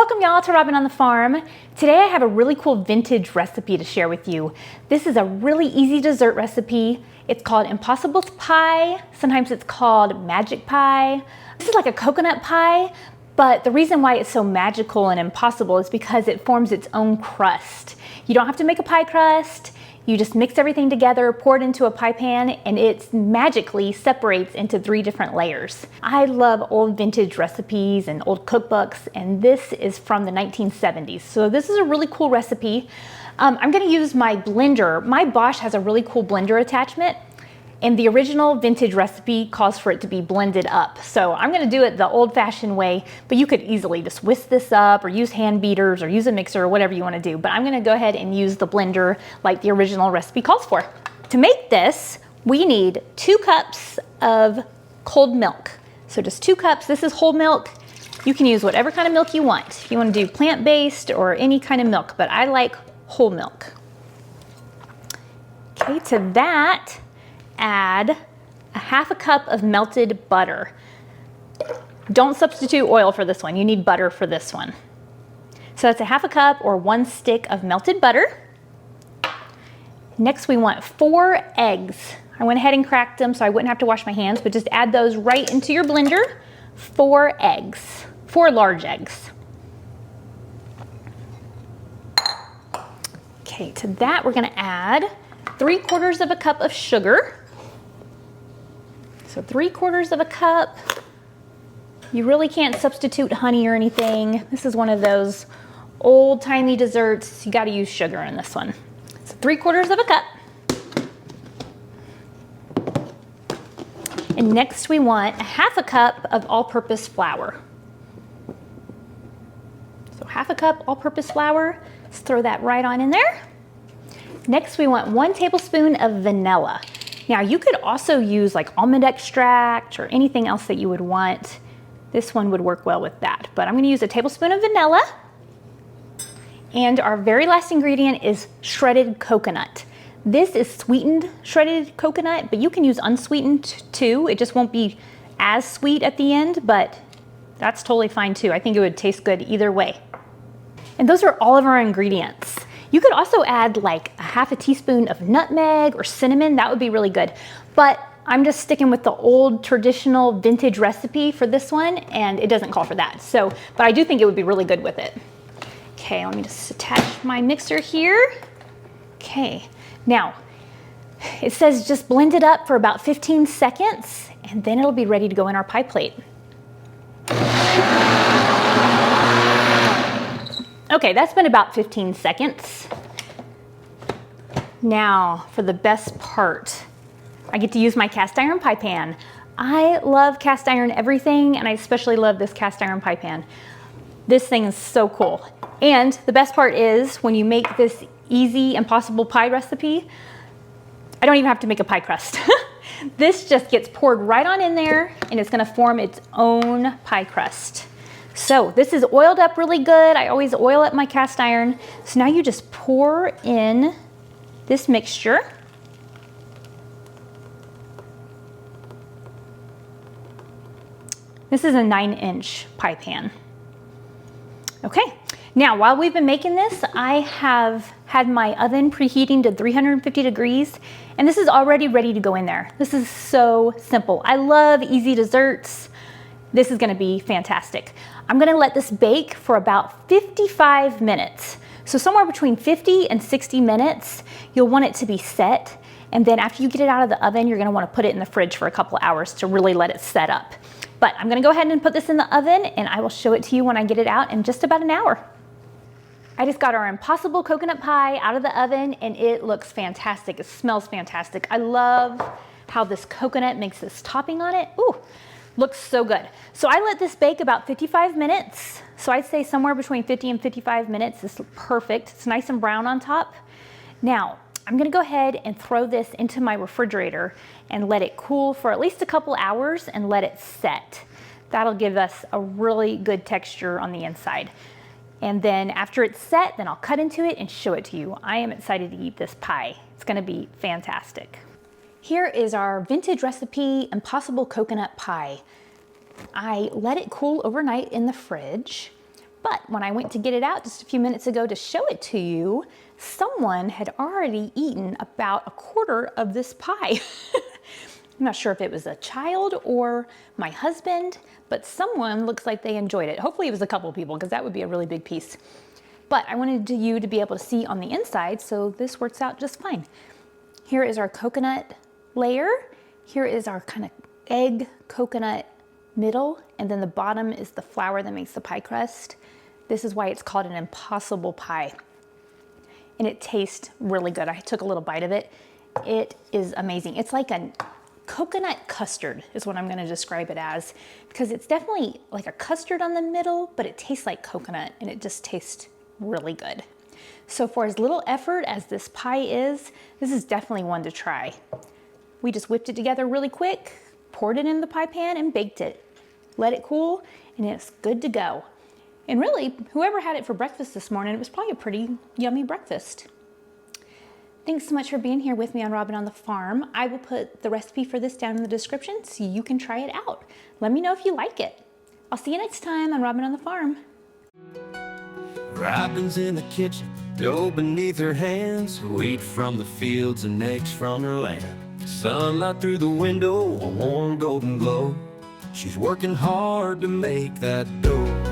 Welcome y'all to Robyn on the Farm. Today I have a really cool vintage recipe to share with you. This is a really easy dessert recipe. It's called Impossible Pie. Sometimes it's called Magic Pie. This is like a coconut pie, but the reason why it's so magical and impossible is because it forms its own crust. You don't have to make a pie crust. You just mix everything together, pour it into a pie pan, and it magically separates into 3 different layers. I love old vintage recipes and old cookbooks, and this is from the 1970s. So this is a really cool recipe. I'm gonna use my blender. My Bosch has a really cool blender attachment, and the original vintage recipe calls for it to be blended up. So I'm gonna do it the old-fashioned way, but you could easily just whisk this up or use hand beaters or use a mixer or whatever you wanna do. But I'm gonna go ahead and use the blender like the original recipe calls for. To make this, we need 2 cups of cold milk. So just 2 cups, this is whole milk. You can use whatever kind of milk you want. If you wanna do plant-based or any kind of milk, but I like whole milk. Okay, to that, add a 1/2 cup of melted butter. Don't substitute oil for this one. You need butter for this one. So that's a 1/2 cup or 1 stick of melted butter. Next, we want 4 eggs. I went ahead and cracked them so I wouldn't have to wash my hands, but just add those right into your blender. 4 eggs, 4 large eggs. Okay, to that we're gonna add 3/4 of a cup of sugar. So 3/4 of a cup. You really can't substitute honey or anything. This is one of those old-timey desserts. You gotta use sugar in this one. So 3/4 of a cup. And next we want a 1/2 cup of all-purpose flour. So 1/2 cup all-purpose flour. Let's throw that right on in there. Next we want 1 tablespoon of vanilla. Now you could also use like almond extract or anything else that you would want. This one would work well with that, but I'm gonna use a tablespoon of vanilla. And our very last ingredient is shredded coconut. This is sweetened shredded coconut, but you can use unsweetened too. It just won't be as sweet at the end, but that's totally fine too. I think it would taste good either way. And those are all of our ingredients. You could also add like a 1/2 teaspoon of nutmeg or cinnamon. That would be really good. But I'm just sticking with the old traditional vintage recipe for this one, and it doesn't call for that. So, but I do think it would be really good with it. Okay, let me just attach my mixer here. Okay, now it says just blend it up for about 15 seconds, and then it'll be ready to go in our pie plate. Okay, that's been about 15 seconds. Now for the best part, I get to use my cast iron pie pan. I love cast iron everything, and I especially love this cast iron pie pan. This thing is so cool. And the best part is when you make this easy impossible pie recipe, I don't even have to make a pie crust. This just gets poured right on in there, and it's gonna form its own pie crust. So this is oiled up really good. I always oil up my cast iron. So now you just pour in this mixture. This is a 9-inch pie pan. Okay, now while we've been making this, I have had my oven preheating to 350 degrees, and this is already ready to go in there. This is so simple. I love easy desserts. This is gonna be fantastic. I'm gonna let this bake for about 55 minutes. So somewhere between 50 and 60 minutes, you'll want it to be set. And then after you get it out of the oven, you're gonna wanna put it in the fridge for a couple hours to really let it set up. But I'm gonna go ahead and put this in the oven, and I will show it to you when I get it out in just about an hour. I just got our Impossible coconut pie out of the oven, and it looks fantastic. It smells fantastic. I love how this coconut makes this topping on it. Ooh. Looks so good. So I let this bake about 55 minutes. So I'd say somewhere between 50 and 55 minutes is perfect. It's nice and brown on top. Now, I'm gonna go ahead and throw this into my refrigerator and let it cool for at least a couple hours and let it set. That'll give us a really good texture on the inside. And then after it's set, then I'll cut into it and show it to you. I am excited to eat this pie. It's gonna be fantastic. Here is our vintage recipe Impossible coconut pie. I let it cool overnight in the fridge, But when I went to get it out just a few minutes ago to show it to you, someone had already eaten about a quarter of this pie. I'm not sure if it was a child or my husband, but someone looks like they enjoyed it. Hopefully it was a couple people, because that would be a really big piece. But I wanted you to be able to see on the inside, so this works out just fine. Here is our coconut layer. Here is our kind of egg coconut middle, and then the bottom is the flour that makes the pie crust. This is why it's called an impossible pie. And it tastes really good. I took a little bite of it. It is amazing. It's like a coconut custard is what I'm gonna describe it as, because it's definitely like a custard on the middle, but it tastes like coconut, and it just tastes really good. So for as little effort as this pie is, this is definitely one to try. We just whipped it together really quick, poured it in the pie pan, and baked it. Let it cool, and it's good to go. And really, whoever had it for breakfast this morning, it was probably a pretty yummy breakfast. Thanks so much for being here with me on Robyn on the Farm. I will put the recipe for this down in the description so you can try it out. Let me know if you like it. I'll see you next time on Robyn on the Farm. Robyn's in the kitchen, dough beneath her hands, wheat from the fields and eggs from her land. Sunlight through the window, a warm golden glow. She's working hard to make that dough.